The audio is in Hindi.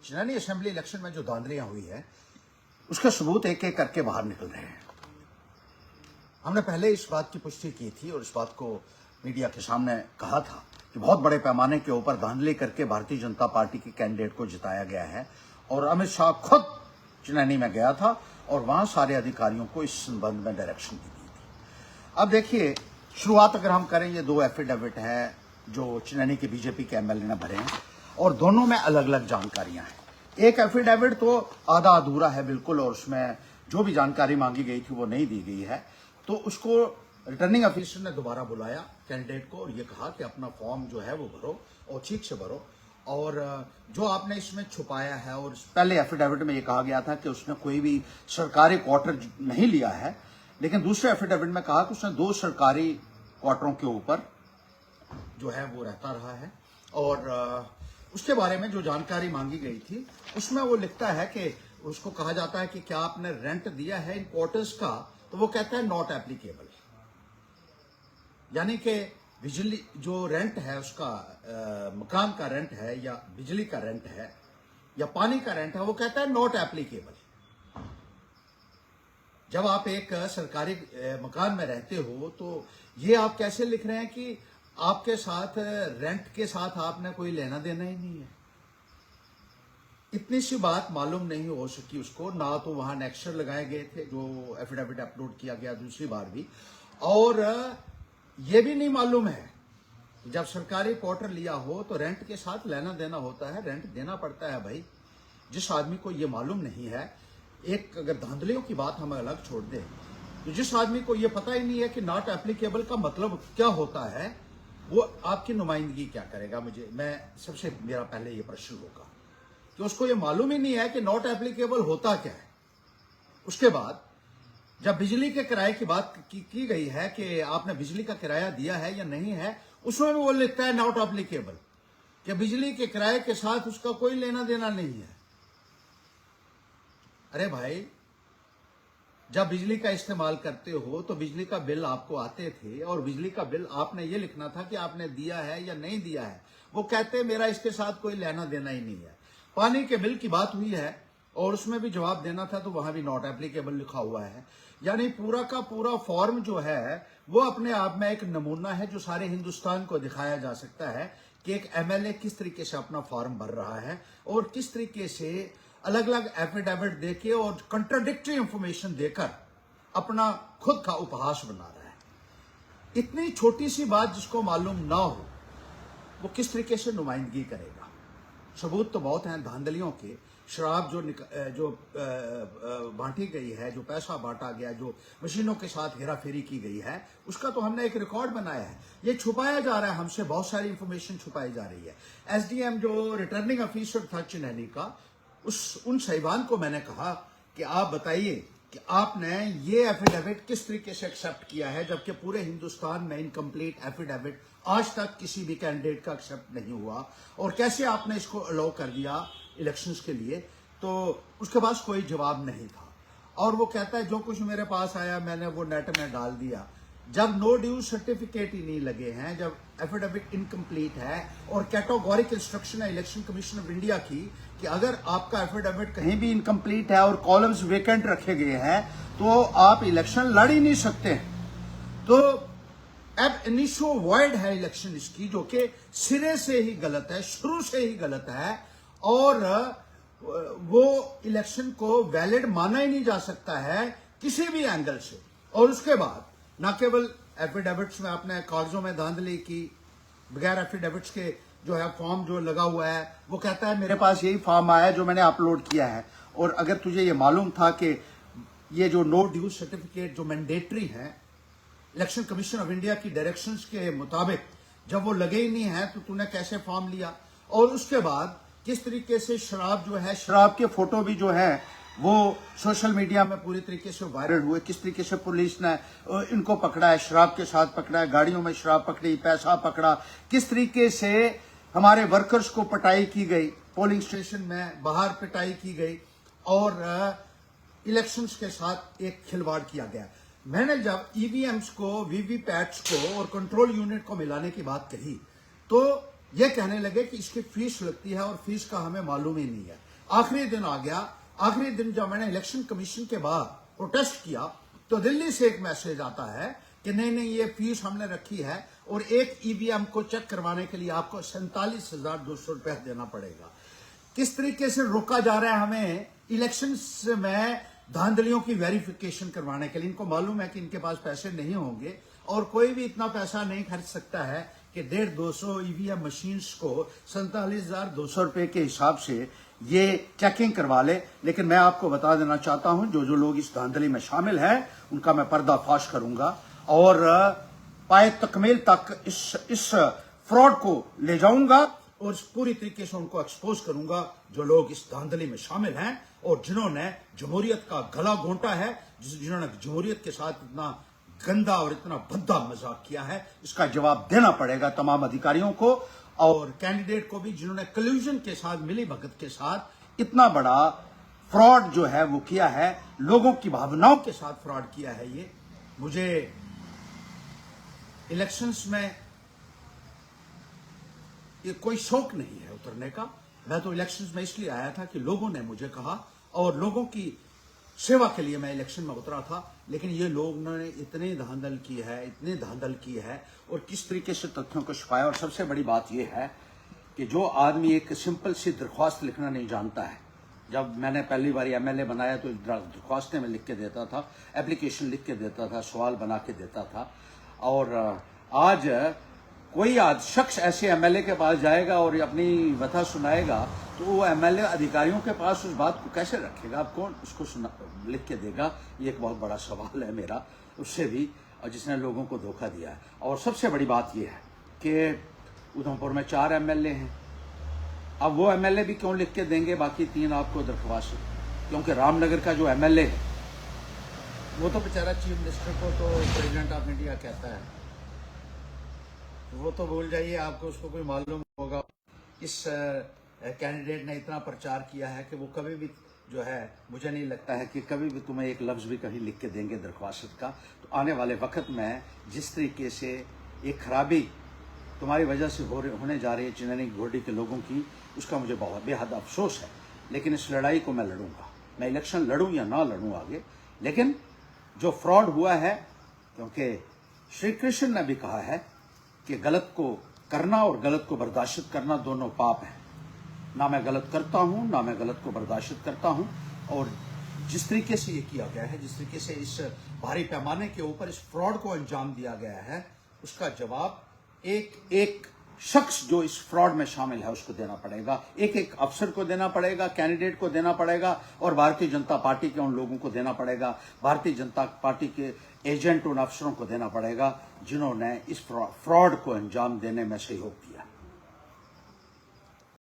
चनैनी असेंबली इलेक्शन में जो धांधलियां हुई है उसके सबूत एक एक करके बाहर निकल रहे हैं। हमने पहले इस बात की पुष्टि की थी और इस बात को मीडिया के सामने कहा था कि बहुत बड़े पैमाने के ऊपर धांधली करके भारतीय जनता पार्टी के कैंडिडेट को जिताया गया है और अमित शाह खुद चनैनी में गया था और वहां सारे अधिकारियों को इस संबंध में डायरेक्शन दी गई थी। अब देखिए, शुरुआत अगर हम करें, ये 2 एफिडेविट है जो चनैनी के बीजेपी के एमएलए ने भरे हैं और दोनों में अलग अलग जानकारियां हैं। एक एफिडेविट तो आधा अधूरा है बिल्कुल और उसमें जो भी जानकारी मांगी गई थी वो नहीं दी गई है, तो उसको रिटर्निंग ऑफिसर ने दोबारा बुलाया कैंडिडेट को और ये कहा कि अपना फॉर्म जो है वो भरो और ठीक से भरो, और जो आपने इसमें छुपाया है, और पहले एफिडेविट में ये कहा गया था कि उसने कोई भी सरकारी क्वार्टर नहीं लिया है, लेकिन दूसरे एफिडेविट में कहा कि उसने 2 सरकारी क्वार्टरों के ऊपर जो है वो रहता रहा है, और उसके बारे में जो जानकारी मांगी गई थी उसमें वो लिखता है कि उसको कहा जाता है कि क्या आपने रेंट दिया है इन क्वार्टर्स का, तो वो कहता है नॉट एप्लीकेबल, यानी कि बिजली जो रेंट है उसका मकान का रेंट है या बिजली का रेंट है या पानी का रेंट है, वो कहता है नॉट एप्लीकेबल। जब आप एक सरकारी मकान में रहते हो तो ये आप कैसे लिख रहे हैं कि आपके साथ रेंट के साथ आपने कोई लेना देना ही नहीं है। इतनी सी बात मालूम नहीं हो सकी उसको, ना तो वहां नेक्सर लगाए गए थे जो एफिडेविट अपलोड किया गया दूसरी बार भी, और ये भी नहीं मालूम है जब सरकारी क्वार्टर लिया हो तो रेंट के साथ लेना देना होता है, रेंट देना पड़ता है भाई। जिस आदमी को ये मालूम नहीं है, एक अगर धांधलियों की बात हम अलग छोड़ दें, तो जिस आदमी को ये पता ही नहीं है कि नॉट एप्लीकेबल का मतलब क्या होता है, वो आपकी नुमाइंदगी क्या करेगा। मेरा पहले ये प्रश्न होगा कि उसको ये मालूम ही नहीं है कि नॉट एप्लीकेबल होता क्या है। उसके बाद जब बिजली के किराए की बात की गई है कि आपने बिजली का किराया दिया है या नहीं है, उसमें भी वो लिखता है नॉट एप्लीकेबल, कि बिजली के किराए के साथ उसका कोई लेना देना नहीं है। अरे भाई, जब बिजली का इस्तेमाल करते हो तो बिजली का बिल आपको आते थे और बिजली का बिल आपने ये लिखना था कि आपने दिया है या नहीं दिया है। वो कहते मेरा इसके साथ कोई लेना देना ही नहीं है। पानी के बिल की बात हुई है और उसमें भी जवाब देना था, तो वहां भी नॉट एप्लीकेबल लिखा हुआ है। यानी पूरा का पूरा फॉर्म जो है वो अपने आप में एक नमूना है जो सारे हिंदुस्तान को दिखाया जा सकता है कि एक एमएलए किस तरीके से अपना फॉर्म भर रहा है और किस तरीके से अलग अलग एफिडेविट देके और कंट्राडिक्टरी इंफॉर्मेशन देकर अपना खुद का उपहास बना रहा है। इतनी छोटी सी बात जिसको मालूम ना हो वो किस तरीके से नुमाइंदगी करेगा। सबूत तो बहुत हैं धांधलियों के। शराब जो बांटी गई है, जो पैसा बांटा गया, जो मशीनों के साथ हेराफेरी की गई है, उसका तो हमने एक रिकॉर्ड बनाया है। ये छुपाया जा रहा है हमसे, बहुत सारी इंफॉर्मेशन छुपाई जा रही है। एसडीएम जो रिटर्निंग ऑफिसर था चनैनी का, उन साहिबान को मैंने कहा कि आप बताइए कि आपने ये एफिडेविट किस तरीके से एक्सेप्ट किया है, जबकि पूरे हिंदुस्तान में इनकम्प्लीट एफिडेविट आज तक किसी भी कैंडिडेट का एक्सेप्ट नहीं हुआ, और कैसे आपने इसको अलाउ कर दिया इलेक्शंस के लिए। तो उसके पास कोई जवाब नहीं था और वो कहता है जो कुछ मेरे पास आया मैंने वो नेट में डाल दिया। जब नो ड्यू सर्टिफिकेट ही नहीं लगे हैं, जब एफिडेविट इनकम्प्लीट है और कैटेगोरिक इंस्ट्रक्शन है इलेक्शन कमीशन ऑफ इंडिया की कि अगर आपका एफिडेविट कहीं भी इनकम्प्लीट है और कॉलम्स वेकेंट रखे गए हैं तो आप इलेक्शन लड़ ही नहीं सकते। तो अब इनिशियो वॉइड है इलेक्शन इसकी, जो कि सिरे से ही गलत है, शुरू से ही गलत है, और वो इलेक्शन को वैलिड माना ही नहीं जा सकता है किसी भी एंगल से। और उसके बाद न केवल एफिडेविट्स में आपने कागजों में धांधली की, बगैर एफिडेविट्स के जो है फॉर्म जो लगा हुआ है, वो कहता है मेरे पास यही फॉर्म आया है जो मैंने अपलोड किया है, और अगर तुझे ये मालूम था कि ये जो नो ड्यू सर्टिफिकेट जो मैंडेटरी है इलेक्शन कमीशन ऑफ इंडिया की डायरेक्शंस के मुताबिक, जब वो लगे ही नहीं है तो तूने कैसे फॉर्म लिया। और उसके बाद किस तरीके से शराब जो है, शराब के फोटो भी जो है वो सोशल मीडिया में पूरी तरीके से वायरल हुए, किस तरीके से पुलिस ने इनको पकड़ा है, शराब के साथ पकड़ा है, गाड़ियों में शराब पकड़ी, पैसा पकड़ा, किस तरीके से हमारे वर्कर्स को पिटाई की गई, पोलिंग स्टेशन में बाहर पिटाई की गई, और इलेक्शंस के साथ एक खिलवाड़ किया गया। मैंने जब ईवीएम्स को, वीवीपैट्स को और कंट्रोल यूनिट को मिलाने की बात कही तो ये कहने लगे कि इसकी फीस लगती है और फीस का हमें मालूम ही नहीं है। आखिरी दिन आ गया, आखिरी दिन जब मैंने इलेक्शन कमीशन के बाद प्रोटेस्ट किया तो दिल्ली से एक मैसेज आता है कि नहीं नहीं ये फीस हमने रखी है और एक ईवीएम को चेक करवाने के लिए आपको 47,200 रुपया देना पड़ेगा। किस तरीके से रोका जा रहा है हमें इलेक्शन में धांधलियों की वेरिफिकेशन करवाने के लिए। इनको मालूम है कि इनके पास पैसे नहीं होंगे और कोई भी इतना पैसा नहीं खर्च सकता है कि 150-200 ईवीएम मशीन्स को 47,200 रुपए के हिसाब से ये चेकिंग करवा ले। लेकिन मैं आपको बता देना चाहता हूं, जो जो लोग इस धांधली में शामिल हैं उनका मैं पर्दाफाश करूंगा और पाए तकमील तक इस फ्रॉड को ले जाऊंगा और पूरी तरीके से उनको एक्सपोज करूंगा जो लोग इस धांधली में शामिल हैं और जिन्होंने जमहूरियत का गला घोंटा है, जिन्होंने जमहूरियत के साथ इतना गंदा और इतना भद्दा मजाक किया है। इसका जवाब देना पड़ेगा तमाम अधिकारियों को और कैंडिडेट को भी, जिन्होंने कल्यूजन के साथ, मिली भगत के साथ इतना बड़ा फ्रॉड जो है वो किया है, लोगों की भावनाओं के साथ फ्रॉड किया है। ये मुझे इलेक्शंस में ये कोई शौक नहीं है उतरने का। मैं तो इलेक्शंस में इसलिए आया था कि लोगों ने मुझे कहा और लोगों की सेवा के लिए मैं इलेक्शन में उतरा था। लेकिन ये लोगों ने इतनी धांधल की है, इतनी धांधल की है और किस तरीके से तथ्यों को छुपाया। और सबसे बड़ी बात यह है कि जो आदमी एक सिंपल सी दरख्वास्त लिखना नहीं जानता है, जब मैंने पहली बार एमएलए बनाया तो दरख्वास्तें में लिख के देता था, एप्लीकेशन लिख के देता था, सवाल बना के देता था। और आज कोई शख्स ऐसे एमएलए के पास जाएगा और अपनी व्यथा सुनाएगा तो वो एमएलए अधिकारियों के पास उस बात को कैसे रखेगा? अब कौन उसको लिख के देगा? ये एक बहुत बड़ा सवाल है मेरा उससे भी, और जिसने लोगों को धोखा दिया है। और सबसे बड़ी बात यह है कि उधमपुर में 4 एमएलए हैं। अब वो एमएलए भी क्यों लिख के देंगे बाकी 3 आपको दरख्वास्त? क्योंकि रामनगर का जो एमएलए है वो तो बेचारा चीफ मिनिस्टर को तो प्रेसिडेंट ऑफ इंडिया कहता है, वो तो भूल जाइए, आपको उसको कोई मालूम होगा। इस कैंडिडेट ने इतना प्रचार किया है कि वो कभी भी जो है, मुझे नहीं लगता है कि कभी भी तुम्हें एक लफ्ज भी कहीं लिख के देंगे दरख्वास्त का। तो आने वाले वक्त में जिस तरीके से एक खराबी तुम्हारी वजह से होने जा रही है चिन्नी घोड़ी के लोगों की, उसका मुझे बहुत बेहद अफसोस है। लेकिन इस लड़ाई को मैं लड़ूंगा, मैं इलेक्शन लड़ूं या ना लड़ूं आगे। लेकिन जो फ्रॉड हुआ है, क्योंकि श्री कृष्ण ने भी कहा है कि गलत को करना और गलत को बर्दाश्त करना दोनों पाप है। ना मैं गलत करता हूं, ना मैं गलत को बर्दाश्त करता हूं। और जिस तरीके से ये किया गया है, जिस तरीके से इस भारी पैमाने के ऊपर इस फ्रॉड को अंजाम दिया गया है, उसका जवाब एक एक शख्स जो इस फ्रॉड में शामिल है उसको देना पड़ेगा। एक एक अफसर को देना पड़ेगा, कैंडिडेट को देना पड़ेगा और भारतीय जनता पार्टी के उन लोगों को देना पड़ेगा, भारतीय जनता पार्टी के एजेंट उन अफसरों को देना पड़ेगा जिन्होंने इस फ्रॉड को अंजाम देने में सहयोग किया।